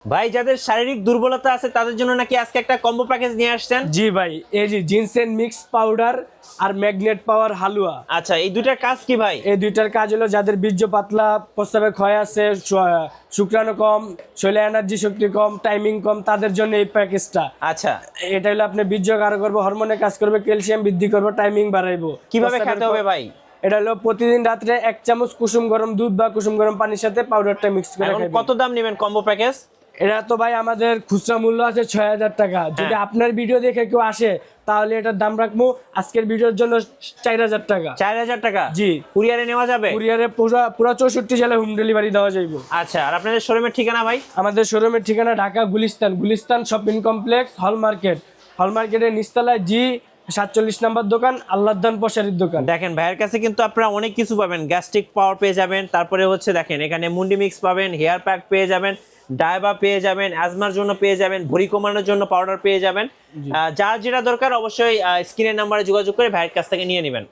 ভাই যাদের শারীরিক দুর্বলতা আছে তাদের জন্য নাকি আজকে একটা কম্বো প্যাকেজ নিয়ে আসছেন? জি ভাই, এই যে জিনসেন মিক্স পাউডার আর ম্যাগনেট পাওয়ার হালুয়া। আচ্ছা, এই দুটার কাজ কি ভাই? এই দুইটার কাজ হলো যাদের বীর্য পাতলা, প্রস্রাবে ক্ষয় আছে, শুক্রাণু কম, শরীরে এনার্জি শক্তি কম, টাইমিং কম, তাদের জন্য এই প্যাকেজটা। আচ্ছা, এটা হলো আপনি বীর্য গাঢ় করবে, হরমোনে কাজ করবে, ক্যালসিয়াম বৃদ্ধি করবে, টাইমিং বাড়াইবো। কিভাবে খেতে হবে ভাই? এটা হলো প্রতিদিন রাত্রে 1 চামচ কুসুম গরম দুধ বা কুসুম গরম পানির সাথে পাউডারটা মিক্স করে এখন খাবেন। কত দাম নেবেন কম্বো প্যাকেজ? এটা তো ভাই আমাদের খুচরা মূল্য আছে 6000 টাকা। যদি আপনার ভিডিও দেখে কেউ আসে তাহলে এটার দাম রাখবো আজকের ভিডিওর জন্য 4000 টাকা। 4000 টাকা? জি। কুরিয়ারে নেওয়া যাবে? কুরিয়ারে পুরো 64 জেলায় হোম ডেলিভারি দেওয়া যাইব। আচ্ছা, আর আপনাদের শোরুমের ঠিকানা ভাই? আমাদের শোরুমের ঠিকানা ঢাকা গুলিস্তান শপিং কমপ্লেক্স, হল মার্কেটের নিচতলায় জি 47 নম্বর দোকান, আল্লাহদান পশারির দোকান। দেখেন ভাইয়ের কাছে কিন্তু আপনারা অনেক কিছু পাবেন, গ্যাস্ট্রিক পাওয়ার পেয়ে যাবেন, তারপরে হচ্ছে দেখেন এখানে মুন্ডি মিক্স পাবেন, হেয়ার প্যাক পেয়ে যাবেন, ডায়বা পেয়ে যাবেন, অ্যাজমার জন্য পেয়ে যাবেন, ভুঁড়ি কমানোর জন্য পাউডার পেয়ে যাবেন। যার যেটা দরকার অবশ্যই স্ক্রিনের নাম্বারে যোগাযোগ করে ভাইয়ের কাছ থেকে নিয়ে নেবেন।